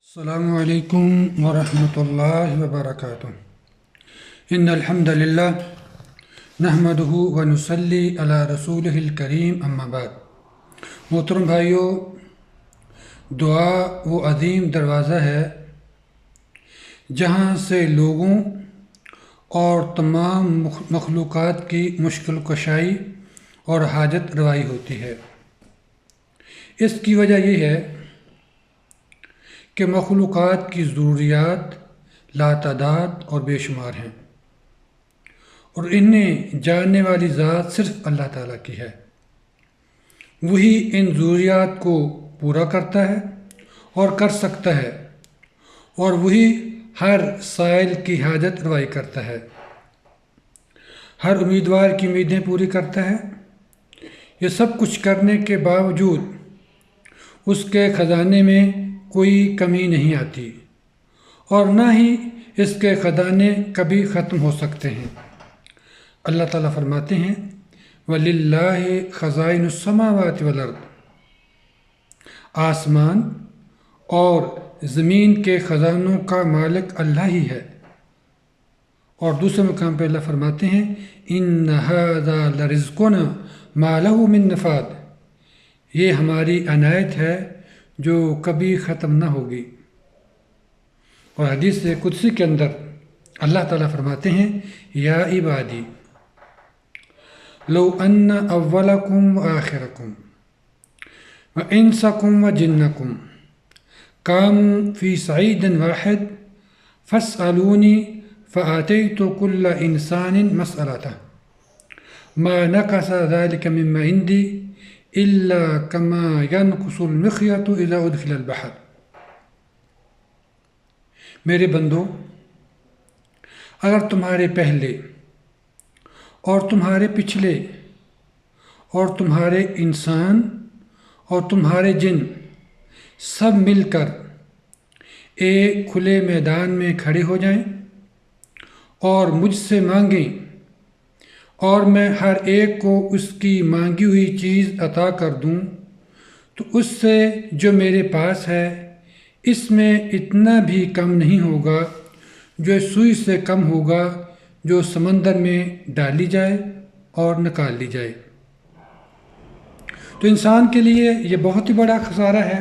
السلام علیکم ورحمۃ اللہ وبرکاتہ۔ ان الحمد للہ نحمدہ ونصلی علی رسولہ الکریم اما بعد۔ محترم بھائیو، دعا وہ عظیم دروازہ ہے جہاں سے لوگوں اور تمام مخلوقات کی مشکل کشائی اور حاجت روائی ہوتی ہے۔ اس کی وجہ یہ ہے کہ مخلوقات کی ضروریات لاتعداد اور بے شمار ہیں، اور انہیں جاننے والی ذات صرف اللہ تعالیٰ کی ہے۔ وہی ان ضروریات کو پورا کرتا ہے اور کر سکتا ہے، اور وہی ہر سائل کی حاجت روائی کرتا ہے، ہر امیدوار کی امیدیں پوری کرتا ہے۔ یہ سب کچھ کرنے کے باوجود اس کے خزانے میں کوئی کمی نہیں آتی، اور نہ ہی اس کے خزانے کبھی ختم ہو سکتے ہیں۔ اللہ تعالیٰ فرماتے ہیں وَلِلَّهِ خَزَائِنُ السَّمَاوَاتِ وَالْأَرْضِ، آسمان اور زمین کے خزانوں کا مالک اللہ ہی ہے۔ اور دوسرے مقام پہ اللہ فرماتے ہیں إِنَّ هَذَا لَرِزْقُنَا مَا لَهُ مِن نَفَادٍ، یہ ہماری عنایت ہے جو کبھی ختم نہ ہوگی۔ اور حدیث قدسی کے اندر اللہ تعالیٰ فرماتے ہیں یا عبادی لو ان اولکم وآخرکم وانسکم وجنکم قاموا فی صعید واحد فاسألونی فآتیت کل انسان مسألته ما نقص ذلك مما عندی الا كما ينقص المخيط اذا ادخل البحر۔ میرے بندو، اگر تمہارے پہلے اور تمہارے پچھلے اور تمہارے انسان اور تمہارے جن سب مل کر ایک کھلے میدان میں کھڑے ہو جائیں اور مجھ سے مانگیں، اور میں ہر ایک کو اس کی مانگی ہوئی چیز عطا کر دوں، تو اس سے جو میرے پاس ہے اس میں اتنا بھی کم نہیں ہوگا جو سوئی سے کم ہوگا جو سمندر میں ڈالی جائے اور نکال لی جائے۔ تو انسان کے لیے یہ بہت ہی بڑا خسارہ ہے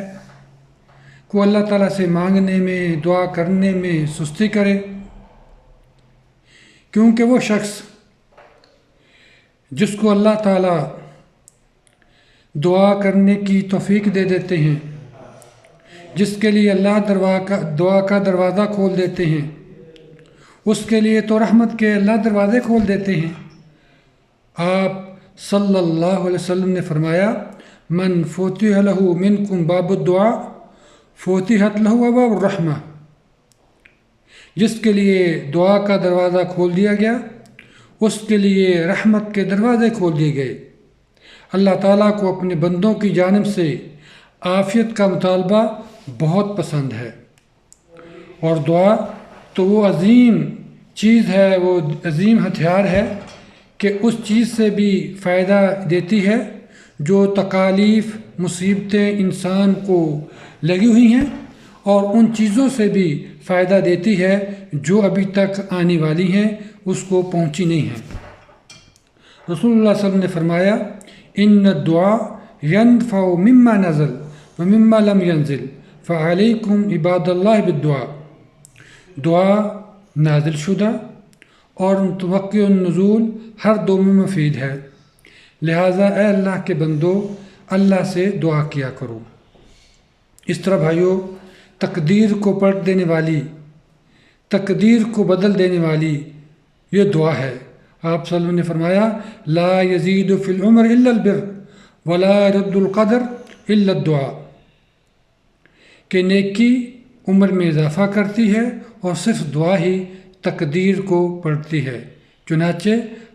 کہ وہ اللہ تعالیٰ سے مانگنے میں، دعا کرنے میں سستی کرے، کیونکہ وہ شخص جس کو اللہ تعالیٰ دعا کرنے کی توفیق دے دیتے ہیں، جس کے لیے اللہ دعا کا دروازہ کھول دیتے ہیں، اس کے لیے تو رحمت کے اللہ دروازے کھول دیتے ہیں۔ آپ صلی اللہ علیہ وسلم نے فرمایا من فتح لہ منکم باب الدعاء فتحت لہ ابواب الرحمہ، جس کے لیے دعا کا دروازہ کھول دیا گیا اس کے لیے رحمت کے دروازے کھول دیے گئے۔ اللہ تعالیٰ کو اپنے بندوں کی جانب سے عافیت کا مطالبہ بہت پسند ہے، اور دعا تو وہ عظیم چیز ہے، وہ عظیم ہتھیار ہے کہ اس چیز سے بھی فائدہ دیتی ہے جو تکالیف مصیبتیں انسان کو لگی ہوئی ہیں، اور ان چیزوں سے بھی فائدہ دیتی ہے جو ابھی تک آنے والی ہیں، اس کو پہنچی نہیں ہے۔ رسول اللہ صلی اللہ علیہ وسلم نے فرمایا ان الدعاء ينفع مما نزل ومما لم ينزل فعلیکم عباد اللہ بالدعاء، دعا نازل شدہ اور متوقع النزول ہر دو میں مفید ہے، لہٰذا اے اللہ کے بندو اللہ سے دعا کیا کرو۔ اس طرح بھائیو، تقدیر کو پلٹ دینے والی، تقدیر کو بدل دینے والی یہ دعا ہے۔ آپ صلی اللہ علیہ وسلم نے فرمایا لا یزید فی العمر الا البر ولا يرد القدر الا الدعاء، کہ نیکی عمر میں اضافہ کرتی ہے اور صرف دعا ہی تقدیر کو پلٹتی ہے۔ چنانچہ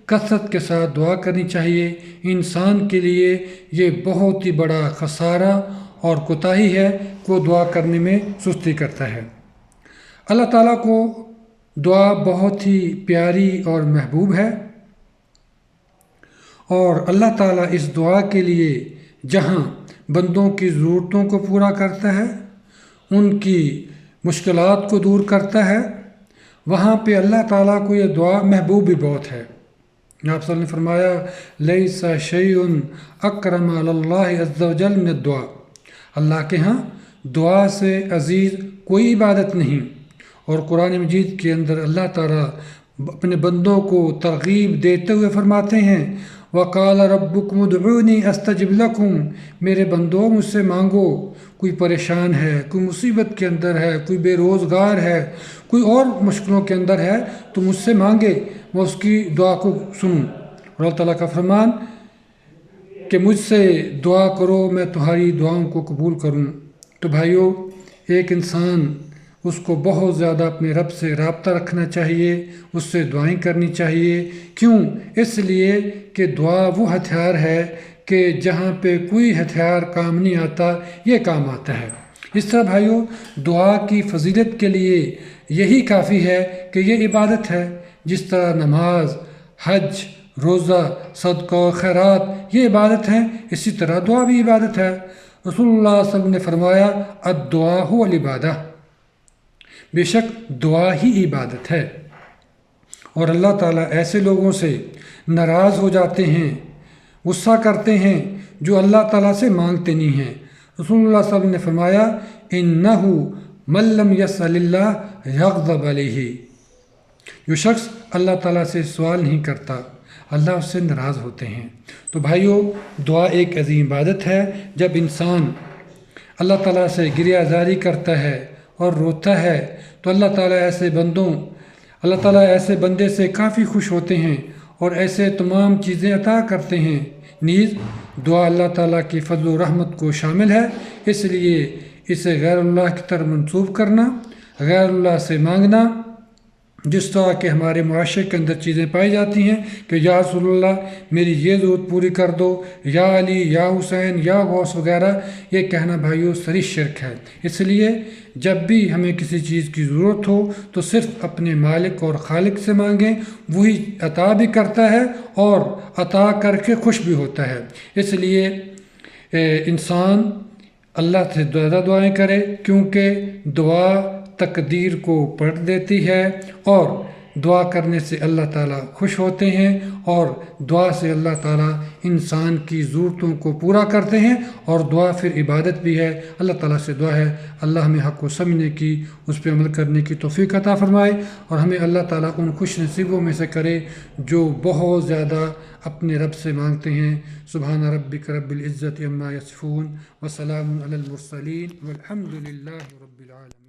کثرت کے ساتھ دعا کرنی چاہیے۔ انسان کے لیے یہ بہت ہی بڑا خسارہ اور کوتاہی ہے کہ وہ دعا کرنے میں سستی کرتا ہے۔ اللہ تعالیٰ کو دعا بہت ہی پیاری اور محبوب ہے، اور اللہ تعالیٰ اس دعا کے لیے جہاں بندوں کی ضرورتوں کو پورا کرتا ہے، ان کی مشکلات کو دور کرتا ہے، وہاں پہ اللہ تعالیٰ کو یہ دعا محبوب بھی بہت ہے۔ آپ صلی اللہ علیہ وسلم نے فرمایا لیس شیء اکرم علی اللہ عز وجل من الدعاء، اللہ کے ہاں دعا سے عزیز کوئی عبادت نہیں۔ اور قرآن مجید کے اندر اللہ تعالیٰ اپنے بندوں کو ترغیب دیتے ہوئے فرماتے ہیں وقال ربکم ادعونی استجب لکم، میرے بندوں مجھ سے مانگو، کوئی پریشان ہے، کوئی مصیبت کے اندر ہے، کوئی بے روزگار ہے، کوئی اور مشکلوں کے اندر ہے تو مجھ سے مانگے، میں اس کی دعا کو سنوں۔ اور اللہ تعالیٰ کا فرمان کہ مجھ سے دعا کرو میں تمہاری دعاؤں کو قبول کروں۔ تو بھائیو، ایک انسان اس کو بہت زیادہ اپنے رب سے رابطہ رکھنا چاہیے، اس سے دعائیں کرنی چاہیے۔ کیوں؟ اس لیے کہ دعا وہ ہتھیار ہے کہ جہاں پہ کوئی ہتھیار کام نہیں آتا یہ کام آتا ہے۔ اس طرح بھائیو، دعا کی فضیلت کے لیے یہی کافی ہے کہ یہ عبادت ہے، جس طرح نماز، حج، روزہ، صدقہ و خیرات یہ عبادت ہیں، اسی طرح دعا بھی عبادت ہے۔ رسول اللہ صلی اللہ علیہ وسلم نے فرمایا الدعاء هو العبادہ، بے شک دعا ہی عبادت ہے۔ اور اللہ تعالیٰ ایسے لوگوں سے ناراض ہو جاتے ہیں، غصہ کرتے ہیں جو اللہ تعالیٰ سے مانگتے نہیں ہیں۔ رسول اللہ صلی اللہ علیہ وسلم نے فرمایا اِنَّهُ مَن لَّمْ يَسْأَلِ اللَّهَ يَغْضَبْ عَلَيْهِ، جو شخص اللہ تعالیٰ سے سوال نہیں کرتا اللہ اس سے ناراض ہوتے ہیں۔ تو بھائیو، دعا ایک عظیم عبادت ہے۔ جب انسان اللہ تعالیٰ سے گریہ زاری کرتا ہے اور روتا ہے تو اللہ تعالیٰ ایسے بندے سے کافی خوش ہوتے ہیں اور ایسے تمام چیزیں عطا کرتے ہیں۔ نیز دعا اللہ تعالیٰ کی فضل و رحمت کو شامل ہے، اس لیے اسے غیر اللہ کی طرف منسوب کرنا، غیر اللہ سے مانگنا، جس طرح کہ ہمارے معاشرے کے اندر چیزیں پائی جاتی ہیں کہ یا رسول اللہ میری یہ ضرورت پوری کر دو، یا علی، یا حسین، یا غوث وغیرہ، یہ کہنا بھائیو صریح شرک ہے۔ اس لیے جب بھی ہمیں کسی چیز کی ضرورت ہو تو صرف اپنے مالک اور خالق سے مانگیں، وہی عطا بھی کرتا ہے اور عطا کر کے خوش بھی ہوتا ہے۔ اس لیے انسان اللہ سے زیادہ دعائیں کرے، کیونکہ دعا تقدیر کو پلٹ دیتی ہے اور دعا کرنے سے اللہ تعالیٰ خوش ہوتے ہیں، اور دعا سے اللہ تعالیٰ انسان کی ضرورتوں کو پورا کرتے ہیں، اور دعا پھر عبادت بھی ہے۔ اللہ تعالیٰ سے دعا ہے اللہ ہمیں حق کو سمجھنے کی، اس پہ عمل کرنے کی توفیق عطا فرمائے، اور ہمیں اللہ تعالیٰ ان خوش نصیبوں میں سے کرے جو بہت زیادہ اپنے رب سے مانگتے ہیں۔ سبحان ربک رب العزت عما یصفون وسلام علی المرسلین والحمد للہ رب العالمین۔